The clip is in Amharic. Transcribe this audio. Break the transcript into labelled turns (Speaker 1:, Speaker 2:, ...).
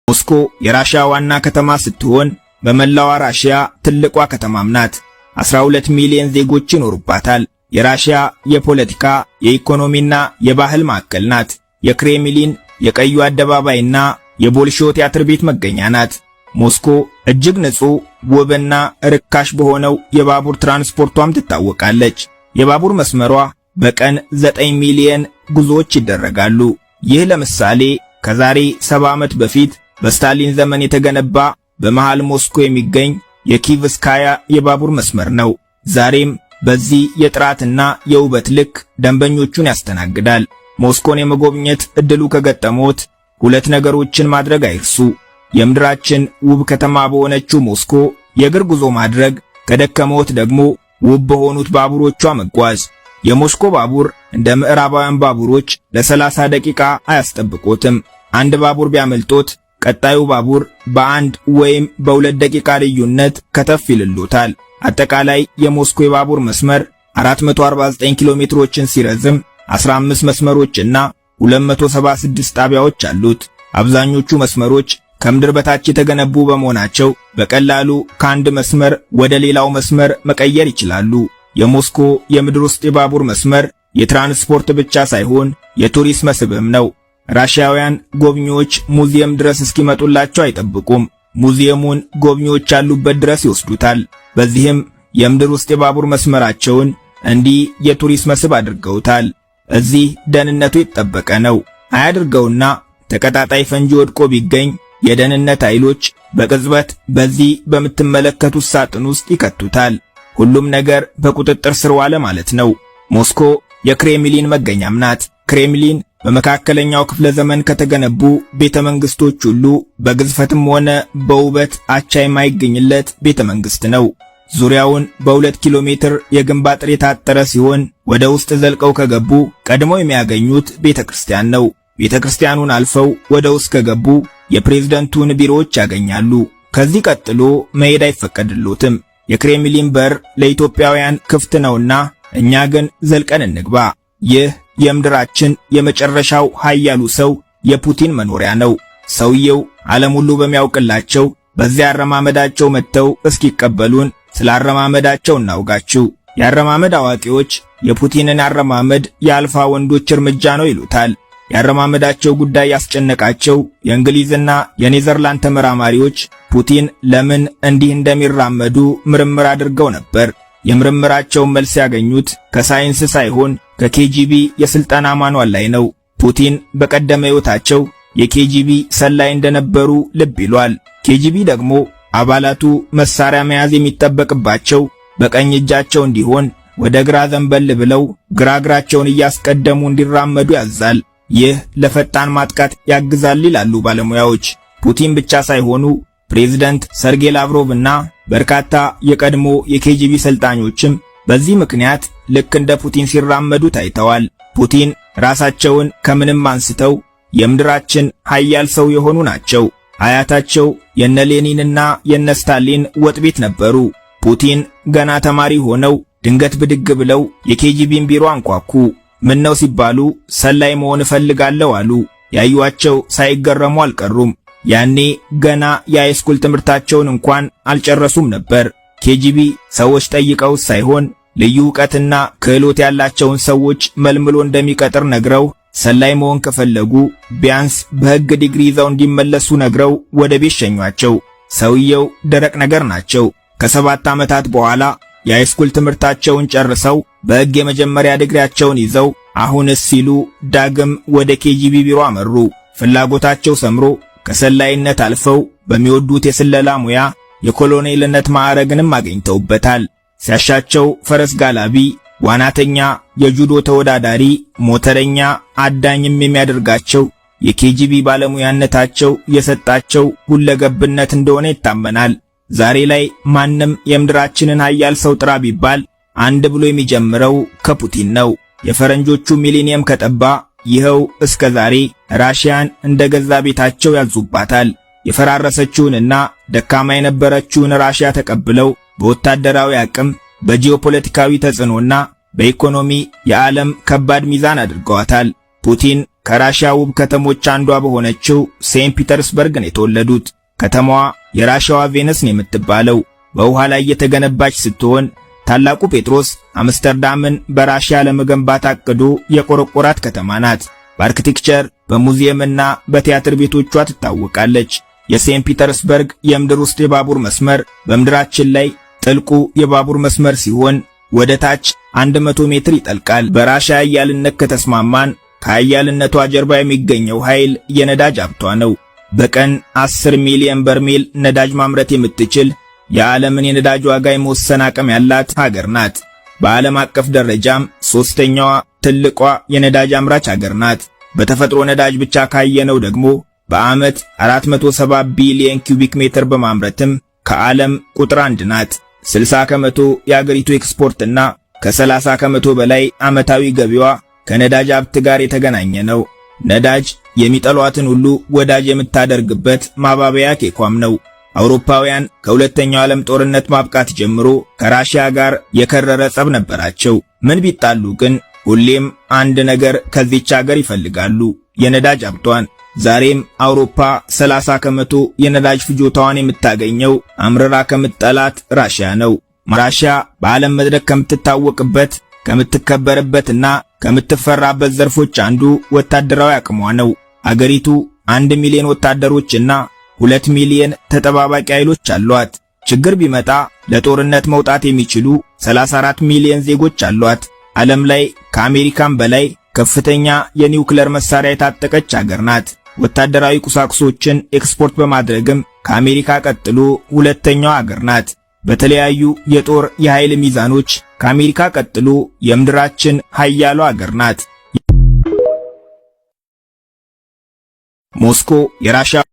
Speaker 1: ሞስኮ የራሽያ ዋና ከተማ ስትሆን በመላው ራሽያ ትልቋ ከተማም ናት። 12 ሚሊዮን ዜጎች ይኖሩባታል። የራሽያ የፖለቲካ የኢኮኖሚና የባህል ማዕከል ናት። የክሬምሊን የቀዩ አደባባይና የቦልሾይ ቲያትር ቤት መገኛ ናት። ሞስኮ እጅግ ንጹህ ውብና ርካሽ በሆነው የባቡር ትራንስፖርቷም ትታወቃለች። የባቡር መስመሯ በቀን 9 ሚሊዮን ጉዞዎች ይደረጋሉ። ይህ ለምሳሌ ከዛሬ 70 ዓመት በፊት በስታሊን ዘመን የተገነባ በመሃል ሞስኮ የሚገኝ የኪቭስካያ የባቡር መስመር ነው። ዛሬም በዚህ የጥራትና የውበት ልክ ደንበኞቹን ያስተናግዳል። ሞስኮን የመጎብኘት እድሉ ከገጠሞት 2 ነገሮችን ማድረግ አይርሱ። የምድራችን ውብ ከተማ በሆነችው ሞስኮ የእግር ጉዞ ማድረግ፣ ከደከሞት ደግሞ ውብ በሆኑት ባቡሮቿ መጓዝ። የሞስኮ ባቡር እንደ ምዕራባውያን ባቡሮች ለ30 ደቂቃ አያስጠብቆትም። አንድ ባቡር ቢያመልጦት ቀጣዩ ባቡር በ1 ወይም በ2 ደቂቃ ልዩነት ከተፍ ይልሎታል። አጠቃላይ የሞስኮ የባቡር መስመር 449 ኪሎ ሜትሮችን ሲረዝም 15 መስመሮችና 276 ጣቢያዎች አሉት። አብዛኞቹ መስመሮች ከምድር በታች የተገነቡ በመሆናቸው በቀላሉ ከአንድ መስመር ወደ ሌላው መስመር መቀየር ይችላሉ። የሞስኮ የምድር ውስጥ የባቡር መስመር የትራንስፖርት ብቻ ሳይሆን የቱሪስት መስህብም ነው። ራሽያውያን ጎብኚዎች ሙዚየም ድረስ እስኪመጡላቸው አይጠብቁም። ሙዚየሙን ጎብኚዎች ያሉበት ድረስ ይወስዱታል። በዚህም የምድር ውስጥ የባቡር መስመራቸውን እንዲህ የቱሪስት መስህብ አድርገውታል። እዚህ ደህንነቱ የተጠበቀ ነው። አያድርገውና ተቀጣጣይ ፈንጂ ወድቆ ቢገኝ የደህንነት ኃይሎች በቅጽበት በዚህ በምትመለከቱት ሳጥን ውስጥ ይከቱታል። ሁሉም ነገር በቁጥጥር ስር ዋለ ማለት ነው። ሞስኮ የክሬምሊን መገኛም ናት። ክሬምሊን በመካከለኛው ክፍለ ዘመን ከተገነቡ ቤተ መንግስቶች ሁሉ በግዝፈትም ሆነ በውበት አቻ የማይገኝለት ቤተ መንግስት ነው። ዙሪያውን በ2 ኪሎ ሜትር የግንብ አጥር የታጠረ ሲሆን ወደ ውስጥ ዘልቀው ከገቡ ቀድሞ የሚያገኙት ቤተክርስቲያን ነው። ቤተክርስቲያኑን አልፈው ወደ ውስጥ ከገቡ የፕሬዝዳንቱን ቢሮዎች ያገኛሉ። ከዚህ ቀጥሎ መሄድ አይፈቀድሎትም። የክሬምሊን በር ለኢትዮጵያውያን ክፍት ነውና እኛ ግን ዘልቀን እንግባ። ይህ የምድራችን የመጨረሻው ኃያሉ ሰው የፑቲን መኖሪያ ነው። ሰውየው ዓለም ሁሉ በሚያውቅላቸው በዚያ አረማመዳቸው መጥተው እስኪቀበሉን ስለ አረማመዳቸው እናውጋችሁ። የአረማመድ አዋቂዎች የፑቲንን አረማመድ የአልፋ ወንዶች እርምጃ ነው ይሉታል። የአረማመዳቸው ጉዳይ ያስጨነቃቸው የእንግሊዝና የኔዘርላንድ ተመራማሪዎች ፑቲን ለምን እንዲህ እንደሚራመዱ ምርምር አድርገው ነበር። የምርምራቸውን መልስ ያገኙት ከሳይንስ ሳይሆን ከኬጂቢ የስልጠና ማኗል ላይ ነው። ፑቲን በቀደመ ሕይወታቸው የኬጂቢ ሰላይ እንደነበሩ ልብ ይሏል። ኬጂቢ ደግሞ አባላቱ መሳሪያ መያዝ የሚጠበቅባቸው በቀኝ እጃቸው እንዲሆን ወደ ግራ ዘንበል ብለው ግራ እግራቸውን እያስቀደሙ እንዲራመዱ ያዛል። ይህ ለፈጣን ማጥቃት ያግዛል ይላሉ ባለሙያዎች። ፑቲን ብቻ ሳይሆኑ ፕሬዝዳንት ሰርጌይ ላቭሮቭና በርካታ የቀድሞ የኬጂቢ ሰልጣኞችም በዚህ ምክንያት ልክ እንደ ፑቲን ሲራመዱ ታይተዋል። ፑቲን ራሳቸውን ከምንም አንስተው የምድራችን ኃያል ሰው የሆኑ ናቸው። አያታቸው የነ ሌኒንና የነ ስታሊን ወጥ ቤት ነበሩ። ፑቲን ገና ተማሪ ሆነው ድንገት ብድግ ብለው የኬጂቢን ቢሮ አንኳኩ። ምን ነው ሲባሉ ሰላይ መሆን እፈልጋለሁ አሉ። ያዩዋቸው ሳይገረሙ አልቀሩም። ያኔ ገና የሃይስኩል ትምህርታቸውን እንኳን አልጨረሱም ነበር። ኬጂቢ ሰዎች ጠይቀው ሳይሆን ልዩ ዕውቀትና ክህሎት ያላቸውን ሰዎች መልምሎ እንደሚቀጥር ነግረው ሰላይ መሆን ከፈለጉ ቢያንስ በሕግ ዲግሪ ይዘው እንዲመለሱ ነግረው ወደ ቤት ሸኟቸው። ሰውየው ደረቅ ነገር ናቸው። ከ7 ዓመታት በኋላ የሃይስኩል ትምህርታቸውን ጨርሰው በሕግ የመጀመሪያ ዲግሪያቸውን ይዘው አሁንስ ሲሉ ዳግም ወደ ኬጂቢ ቢሮ አመሩ። ፍላጎታቸው ሰምሮ ከሰላይነት አልፈው በሚወዱት የስለላ ሙያ የኮሎኔልነት ማዕረግንም አገኝተውበታል። ሲያሻቸው ፈረስ ጋላቢ፣ ዋናተኛ፣ የጁዶ ተወዳዳሪ፣ ሞተረኛ፣ አዳኝም የሚያደርጋቸው የኬጂቢ ባለሙያነታቸው የሰጣቸው ሁለገብነት እንደሆነ ይታመናል። ዛሬ ላይ ማንም የምድራችንን ኃያል ሰው ጥራ ቢባል አንድ ብሎ የሚጀምረው ከፑቲን ነው። የፈረንጆቹ ሚሊኒየም ከጠባ ይኸው እስከ ዛሬ ራሽያን እንደ ገዛ ቤታቸው ያዙባታል። የፈራረሰችውንና ደካማ የነበረችውን ራሽያ ተቀብለው በወታደራዊ አቅም፣ በጂኦፖለቲካዊ ተጽዕኖና በኢኮኖሚ የዓለም ከባድ ሚዛን አድርገዋታል። ፑቲን ከራሽያ ውብ ከተሞች አንዷ በሆነችው ሴንት ፒተርስበርግ ነው የተወለዱት። ከተማዋ የራሽያዋ ቬነስ ነው የምትባለው። በውሃ ላይ የተገነባች ስትሆን ታላቁ ጴጥሮስ አምስተርዳምን በራሽያ ለመገንባት አቅዶ የቆረቆራት ከተማ ናት። በአርኪቴክቸር በሙዚየምና በቲያትር ቤቶቿ ትታወቃለች። የሴንት ፒተርስበርግ የምድር ውስጥ የባቡር መስመር በምድራችን ላይ ጥልቁ የባቡር መስመር ሲሆን ወደ ታች 100 ሜትር ይጠልቃል። በራሽያ ኃያልነት ከተስማማን ከኃያልነቷ ጀርባ የሚገኘው ኃይል የነዳጅ ሀብቷ ነው። በቀን 10 ሚሊዮን በርሜል ነዳጅ ማምረት የምትችል የዓለምን የነዳጅ ዋጋ የመወሰን አቅም ያላት ሀገር ናት። በዓለም አቀፍ ደረጃም ሶስተኛዋ ትልቋ የነዳጅ አምራች ሀገር ናት። በተፈጥሮ ነዳጅ ብቻ ካየነው ደግሞ በዓመት 470 ቢሊዮን ኪዩቢክ ሜትር በማምረትም ከዓለም ቁጥር 1 ናት። 60 ከመቶ የአገሪቱ ኤክስፖርትና ከ30 ከመቶ በላይ ዓመታዊ ገቢዋ ከነዳጅ ሀብት ጋር የተገናኘ ነው። ነዳጅ የሚጠሏትን ሁሉ ወዳጅ የምታደርግበት ማባበያ ኬኳም ነው። አውሮፓውያን ከሁለተኛው ዓለም ጦርነት ማብቃት ጀምሮ ከራሽያ ጋር የከረረ ጸብ ነበራቸው። ምን ቢጣሉ ግን ሁሌም አንድ ነገር ከዚች ሀገር ይፈልጋሉ፣ የነዳጅ ሀብቷን። ዛሬም አውሮፓ 30 ከመቶ የነዳጅ ፍጆታዋን የምታገኘው አምርራ ከምትጠላት ራሽያ ነው። ራሽያ በዓለም መድረክ ከምትታወቅበት ከምትከበርበትና ከምትፈራበት ዘርፎች አንዱ ወታደራዊ አቅሟ ነው። አገሪቱ 1 ሚሊዮን ወታደሮችና 2 ሚሊዮን ተጠባባቂ ኃይሎች አሏት። ችግር ቢመጣ ለጦርነት መውጣት የሚችሉ 34 ሚሊዮን ዜጎች አሏት። ዓለም ላይ ከአሜሪካም በላይ ከፍተኛ የኒውክሌር መሳሪያ የታጠቀች ሀገር ናት። ወታደራዊ ቁሳቁሶችን ኤክስፖርት በማድረግም ከአሜሪካ ቀጥሎ ሁለተኛዋ ሀገር ናት። በተለያዩ የጦር የኃይል ሚዛኖች ከአሜሪካ ቀጥሎ የምድራችን ኃያሏ ሀገር ናት። ሞስኮ የራሽያ